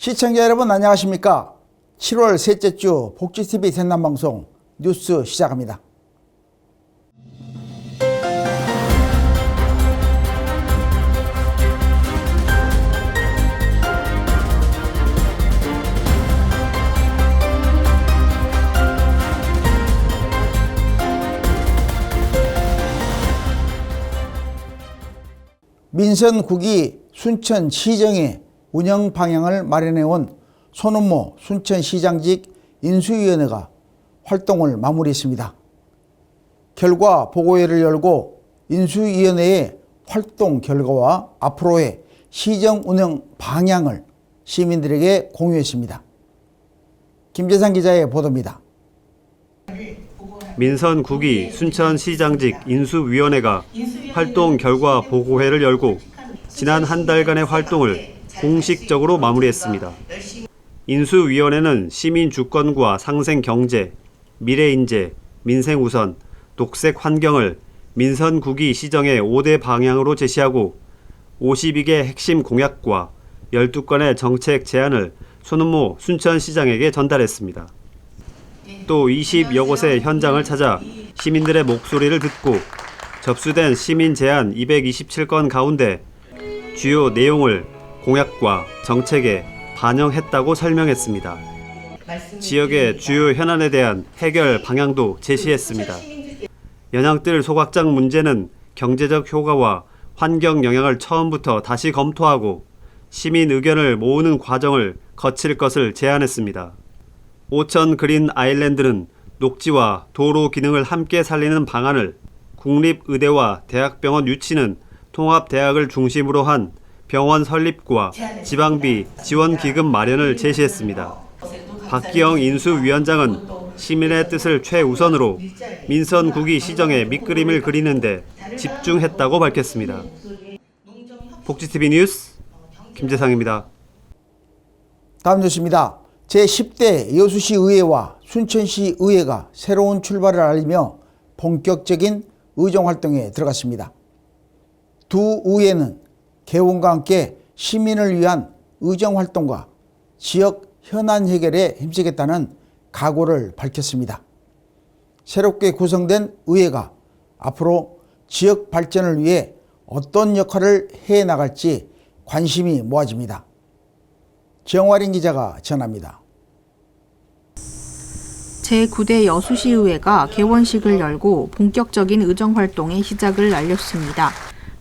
시청자 여러분 안녕하십니까? 7월 셋째 주 복지TV 생방송 뉴스 시작합니다. 민선국이 순천시정의 운영 방향을 마련해온 손은모 순천시장직 인수위원회가 활동을 마무리했습니다. 결과 보고회를 열고 인수위원회의 활동 결과와 앞으로의 시정 운영 방향을 시민들에게 공유했습니다. 김재상 기자의 보도입니다. 민선국이 순천시장직 인수위원회가 활동 결과 보고회를 열고 지난 한 달간의 활동을 공식적으로 마무리했습니다. 인수위원회는 시민 주권과 상생 경제, 미래 인재, 민생 우선, 녹색 환경을 민선국이 시정의 5대 방향으로 제시하고 52개 핵심 공약과 12건의 정책 제안을 손은모 순천시장에게 전달했습니다. 또 20여 곳의 현장을 찾아 시민들의 목소리를 듣고 접수된 시민 제안 227건 가운데 주요 내용을 공약과 정책에 반영했다고 설명했습니다. 지역의 주요 현안에 대한 해결 방향도 제시했습니다. 연양뜰 소각장 문제는 경제적 효과와 환경 영향을 처음부터 다시 검토하고 시민 의견을 모으는 과정을 거칠 것을 제안했습니다. 오천 그린 아일랜드는 녹지와 도로 기능을 함께 살리는 방안을, 국립의대와 대학병원 유치는 통합대학을 중심으로 한 병원 설립과 지방비 지원기금 마련을 제시했습니다. 박기영 인수위원장은 시민의 뜻을 최우선으로 민선국이 시정에 밑그림을 그리는데 집중했다고 밝혔습니다. 복지TV 뉴스 김재상입니다. 다음 뉴스입니다. 제10대 여수시의회와 순천시의회가 새로운 출발을 알리며 본격적인 의정활동에 들어갔습니다. 두 의회는 개원과 함께 시민을 위한 의정활동과 지역 현안 해결에 힘쓰겠다는 각오를 밝혔습니다. 새롭게 구성된 의회가 앞으로 지역 발전을 위해 어떤 역할을 해나갈지 관심이 모아집니다. 정화린 기자가 전합니다. 제9대 여수시의회가 개원식을 열고 본격적인 의정활동의 시작을 알렸습니다.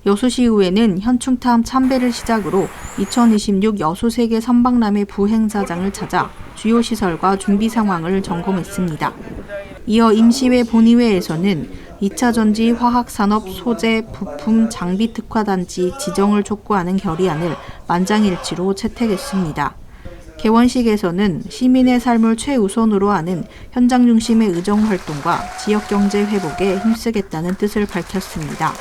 여수시의회는 현충탐 참배를 시작으로 2026 여수세계 선박람회 부행사장을 찾아 주요 시설과 준비 상황을 점검했습니다. 이어 임시회 본의회에서는 2차 전지 화학산업 소재 부품 장비 특화단지 지정을 촉구하는 결의안을 만장일치로 채택했습니다. 개원식에서는 시민의 삶을 최우선으로 하는 현장 중심의 의정활동과 지역경제 회복에 힘쓰겠다는 뜻을 밝혔습니다.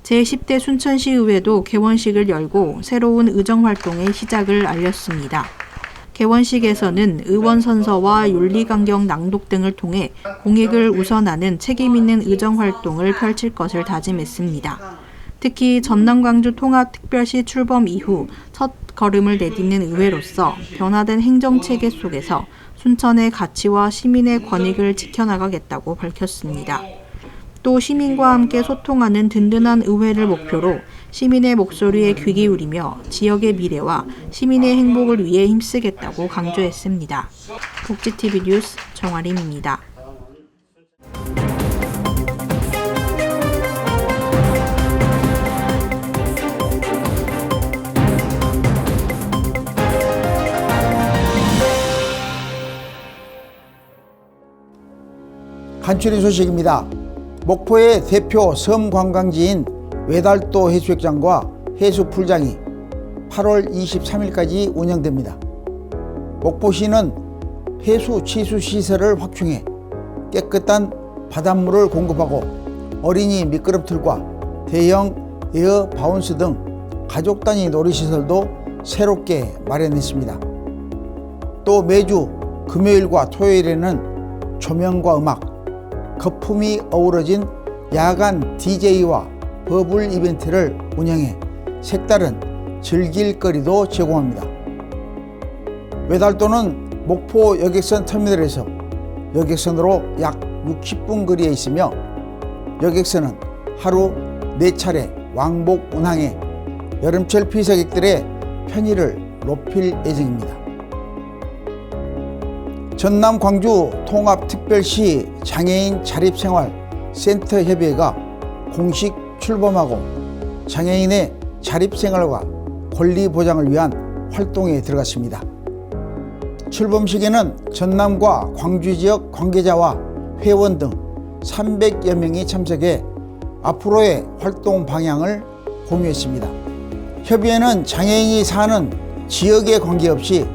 제10대 순천시의회도 개원식을 열고 새로운 의정활동의 시작을 알렸습니다. 개원식에서는 의원 선서와 윤리강경 낭독 등을 통해 공익을 우선하는 책임있는 의정활동을 펼칠 것을 다짐했습니다. 특히 전남-광주 통합특별시 출범 이후 첫 걸음을 내딛는 의회로서 변화된 행정체계 속에서 순천의 가치와 시민의 권익을 지켜나가겠다고 밝혔습니다. 또 시민과 함께 소통하는 든든한 의회를 목표로 시민의 목소리에 귀 기울이며 지역의 미래와 시민의 행복을 위해 힘쓰겠다고 강조했습니다. 복지TV 뉴스 정아림입니다. 간추린 소식입니다. 목포의 대표 섬 관광지인 외달도 해수욕장과 해수풀장이 8월 23일까지 운영됩니다. 목포시는 해수 취수 시설을 확충해 깨끗한 바닷물을 공급하고 어린이 미끄럼틀과 대형 에어 바운스 등 가족 단위 놀이시설도 새롭게 마련했습니다. 또 매주 금요일과 토요일에는 조명과 음악, 거품이 어우러진 야간 DJ와 버블 이벤트를 운영해 색다른 즐길거리도 제공합니다. 외달도는 목포 여객선 터미널에서 여객선으로 약 60분 거리에 있으며 여객선은 하루 4차례 왕복 운항해 여름철 피서객들의 편의를 높일 예정입니다. 전남 광주 통합특별시 장애인 자립생활센터 협의회가 공식 출범하고 장애인의 자립생활과 권리 보장을 위한 활동에 들어갔습니다. 출범식에는 전남과 광주 지역 관계자와 회원 등 300여 명이 참석해 앞으로의 활동 방향을 공유했습니다. 협의회는 장애인이 사는 지역에 관계없이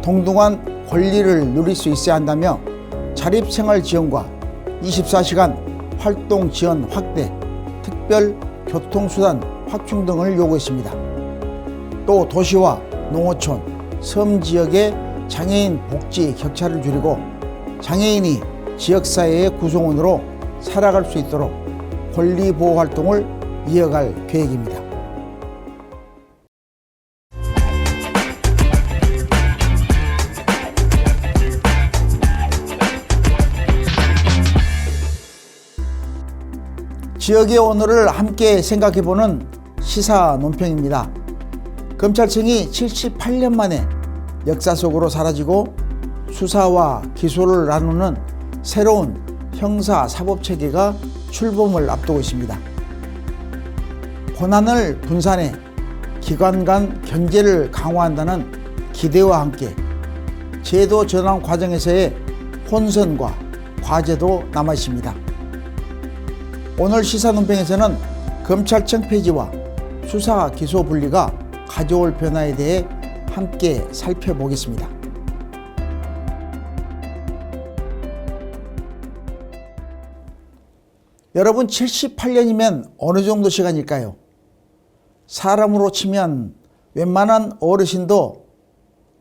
동등한 권리를 누릴 수 있어야 한다며 자립생활 지원과 24시간 활동 지원 확대, 특별 교통수단 확충 등을 요구했습니다. 또 도시와 농어촌, 섬 지역의 장애인 복지 격차를 줄이고 장애인이 지역사회의 구성원으로 살아갈 수 있도록 권리보호 활동을 이어갈 계획입니다. 지역의 오늘을 함께 생각해보는 시사 논평입니다. 검찰청이 78년 만에 역사 속으로 사라지고 수사와 기소를 나누는 새로운 형사사법체계가 출범을 앞두고 있습니다. 권한을 분산해 기관 간 견제를 강화한다는 기대와 함께 제도 전환 과정에서의 혼선과 과제도 남아 있습니다. 오늘 시사 논평에서는 검찰청 폐지와 수사 기소 분리가 가져올 변화에 대해 함께 살펴보겠습니다. 여러분, 78년이면 어느 정도 시간일까요? 사람으로 치면 웬만한 어르신도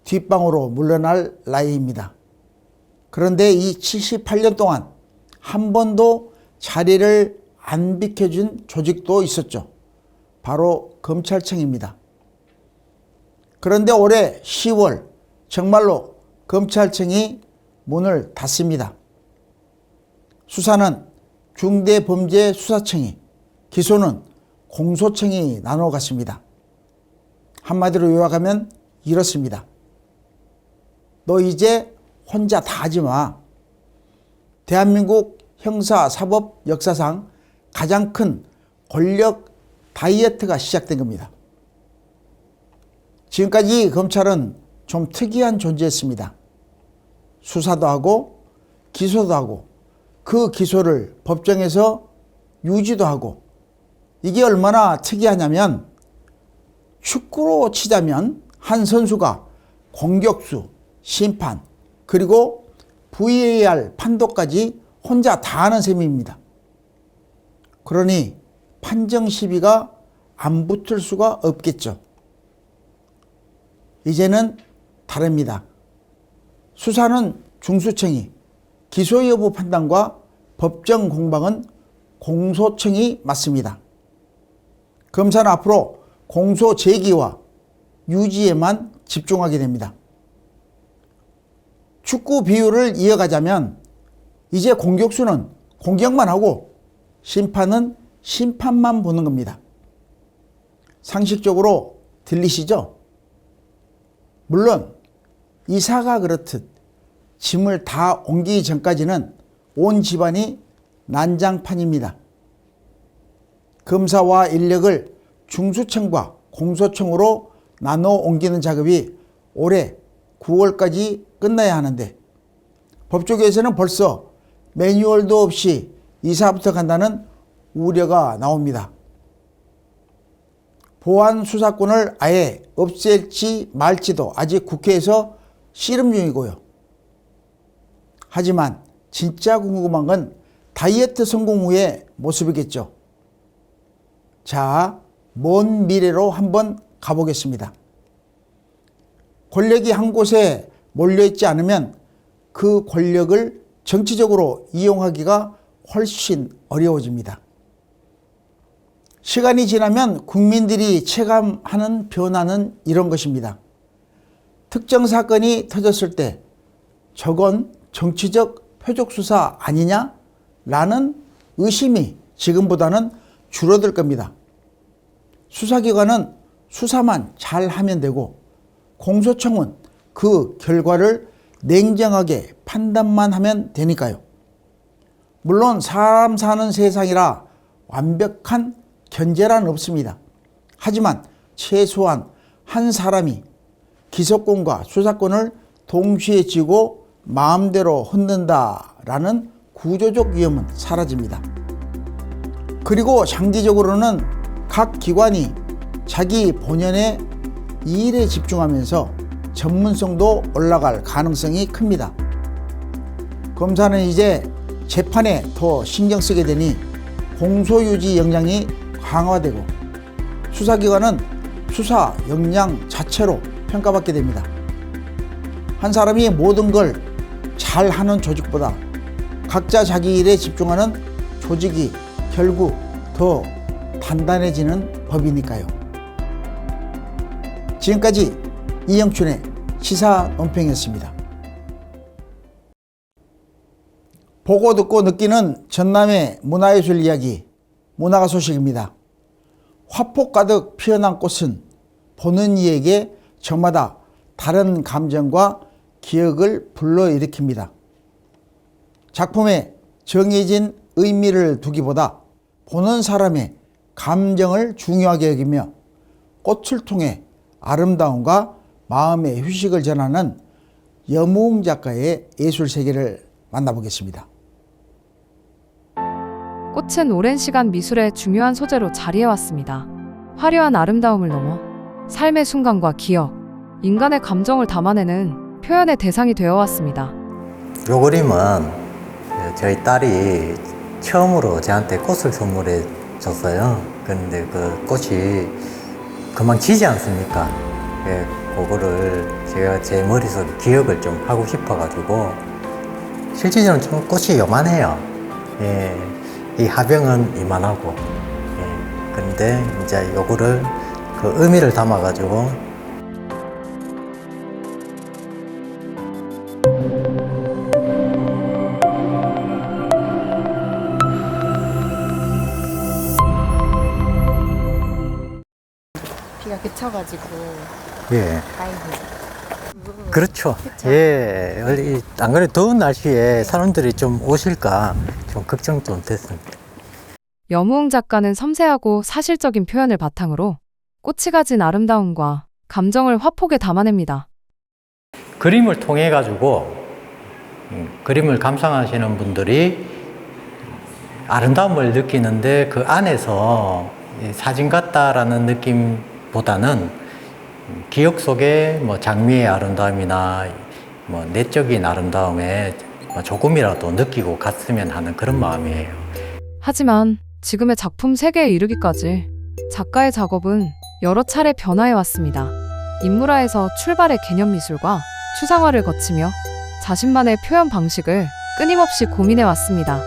뒷방으로 물러날 나이입니다. 그런데 이 78년 동안 한 번도 자리를 안 비켜준 조직도 있었죠. 바로 검찰청입니다. 그런데 올해 10월 정말로 검찰청이 문을 닫습니다. 수사는 중대범죄수사청이, 기소는 공소청이 나눠 갔습니다. 한마디로 요약하면 이렇습니다. 너 이제 혼자 다 하지 마. 대한민국 형사사법 역사상 가장 큰 권력 다이어트가 시작된 겁니다. 지금까지 검찰은 좀 특이한 존재였습니다. 수사도 하고 기소도 하고 그 기소를 법정에서 유지도 하고, 이게 얼마나 특이하냐면 축구로 치자면 한 선수가 공격수, 심판, 그리고 VAR 판도까지 혼자 다 하는 셈입니다. 그러니 판정 시비가 안 붙을 수가 없겠죠. 이제는 다릅니다. 수사는 중수청이, 기소 여부 판단과 법정 공방은 공소청이 맡습니다. 검사는 앞으로 공소 제기와 유지에만 집중하게 됩니다. 축구 비유를 이어가자면 이제 공격수는 공격만 하고 심판은 심판만 보는 겁니다. 상식적으로 들리시죠? 물론 이사가 그렇듯 짐을 다 옮기기 전까지는 온 집안이 난장판입니다. 검사와 인력을 중수청과 공소청으로 나눠 옮기는 작업이 올해 9월까지 끝나야 하는데 법조계에서는 벌써 매뉴얼도 없이 이사부터 간다는 우려가 나옵니다. 보안 수사권을 아예 없앨지 말지도 아직 국회에서 씨름 중이고요. 하지만 진짜 궁금한 건 다이어트 성공 후의 모습이겠죠. 자, 먼 미래로 한번 가보겠습니다. 권력이 한 곳에 몰려있지 않으면 그 권력을 정치적으로 이용하기가 훨씬 어려워집니다. 시간이 지나면 국민들이 체감하는 변화는 이런 것입니다. 특정 사건이 터졌을 때 저건 정치적 표적 수사 아니냐? 라는 의심이 지금보다는 줄어들 겁니다. 수사기관은 수사만 잘하면 되고 공소청은 그 결과를 냉정하게 판단만 하면 되니까요. 물론 사람 사는 세상이라 완벽한 견제란 없습니다. 하지만 최소한 한 사람이 기소권과 수사권을 동시에 쥐고 마음대로 흔든다라는 구조적 위험은 사라집니다. 그리고 장기적으로는 각 기관이 자기 본연의 일에 집중하면서 전문성도 올라갈 가능성이 큽니다. 검사는 이제 재판에 더 신경 쓰게 되니 공소유지 역량이 강화되고 수사기관은 수사 역량 자체로 평가받게 됩니다. 한 사람이 모든 걸 잘하는 조직보다 각자 자기 일에 집중하는 조직이 결국 더 단단해지는 법이니까요. 지금까지 이영춘의 시사 논평이었습니다. 보고 듣고 느끼는 전남의 문화예술 이야기, 문화가 소식입니다. 화폭 가득 피어난 꽃은 보는 이에게 저마다 다른 감정과 기억을 불러일으킵니다. 작품에 정해진 의미를 두기보다 보는 사람의 감정을 중요하게 여기며 꽃을 통해 아름다움과 마음의 휴식을 전하는 여무웅 작가의 예술 세계를 만나보겠습니다. 꽃은 오랜 시간 미술의 중요한 소재로 자리해왔습니다. 화려한 아름다움을 넘어 삶의 순간과 기억, 인간의 감정을 담아내는 표현의 대상이 되어왔습니다. 이 그림은 저희 딸이 처음으로 저한테 꽃을 선물해 줬어요. 그런데 그 꽃이 금방 지지 않습니까? 그거를 제가 제 머릿속에 기억을 좀 하고 싶어가지고 실질적으로 좀 꽃이 요만해요. 이 화병은 이만하고, 그런데 이제 요거를 그 의미를 담아가지고 비가 그쳐가지고 예. 다행이죠. 그렇죠. 그쵸? 예. 안 그래도 더운 날씨에 사람들이 좀 오실까 좀 걱정 좀 됐습니다. 여무웅 작가는 섬세하고 사실적인 표현을 바탕으로 꽃이 가진 아름다움과 감정을 화폭에 담아냅니다. 그림을 통해 가지고 그림을 감상하시는 분들이 아름다움을 느끼는데 그 안에서 사진 같다라는 느낌보다는 기억 속에 뭐 장미의 아름다움이나 뭐 내적인 아름다움에 조금이라도 느끼고 갔으면 하는 그런 마음이에요. 하지만 지금의 작품 세계에 이르기까지 작가의 작업은 여러 차례 변화해왔습니다. 인물화에서 출발의 개념 미술과 추상화를 거치며 자신만의 표현 방식을 끊임없이 고민해왔습니다.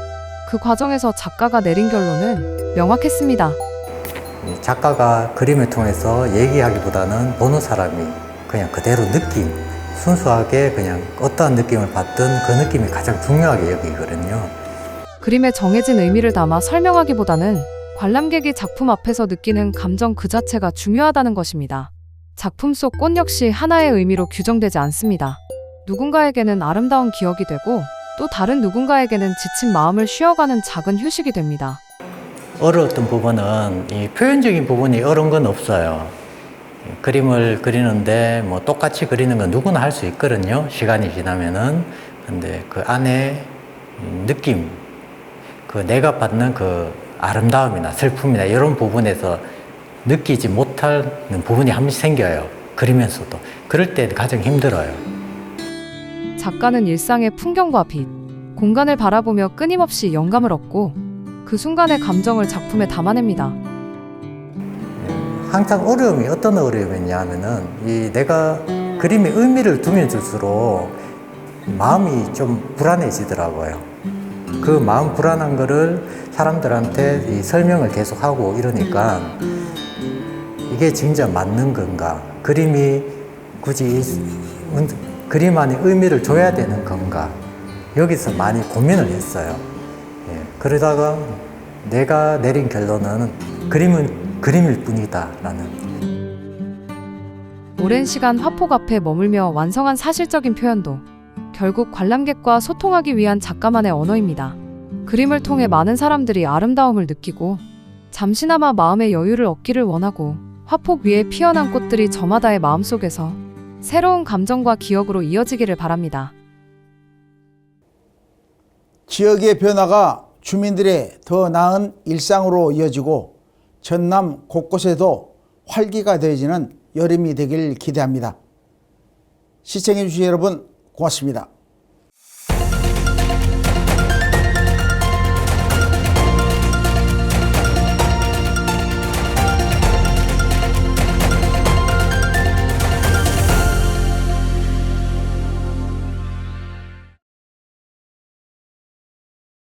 그 과정에서 작가가 내린 결론은 명확했습니다. 작가가 그림을 통해서 얘기하기보다는 보는 사람이 그냥 그대로 느낌, 순수하게 그냥 어떠한 느낌을 받든 그 느낌이 가장 중요하게 여기거든요. 그림에 정해진 의미를 담아 설명하기보다는 관람객이 작품 앞에서 느끼는 감정 그 자체가 중요하다는 것입니다. 작품 속 꽃 역시 하나의 의미로 규정되지 않습니다. 누군가에게는 아름다운 기억이 되고 또 다른 누군가에게는 지친 마음을 쉬어가는 작은 휴식이 됩니다. 어려웠던 부분은 이 표현적인 부분이 어려운 건 없어요. 그림을 그리는데 뭐 똑같이 그리는 건 누구나 할 수 있거든요. 시간이 지나면은. 근데 그 안에 느낌, 그 내가 받는 그 아름다움이나 슬픔이나 이런 부분에서 느끼지 못하는 부분이 한 번씩 생겨요. 그리면서도. 그럴 때 가장 힘들어요. 작가는 일상의 풍경과 빛, 공간을 바라보며 끊임없이 영감을 얻고 그 순간의 감정을 작품에 담아냅니다. 항상 어려움이 어떤 어려움이냐 하면은 이 내가 그림에 의미를 두면 줄수록 마음이 좀 불안해지더라고요. 그 마음 불안한 거를 사람들한테 이 설명을 계속하고 이러니까 이게 진짜 맞는 건가? 그림이 굳이 그림 안에 의미를 줘야 되는 건가? 여기서 많이 고민을 했어요. 예, 그러다가 내가 내린 결론은 그림은 그림일 뿐이다라는. 오랜 시간 화폭 앞에 머물며 완성한 사실적인 표현도 결국 관람객과 소통하기 위한 작가만의 언어입니다. 그림을 통해 많은 사람들이 아름다움을 느끼고 잠시나마 마음의 여유를 얻기를 원하고 화폭 위에 피어난 꽃들이 저마다의 마음속에서 새로운 감정과 기억으로 이어지기를 바랍니다. 지역의 변화가 주민들의 더 나은 일상으로 이어지고 전남 곳곳에도 활기가 되어지는 여름이 되길 기대합니다. 시청해 주신 여러분 고맙습니다.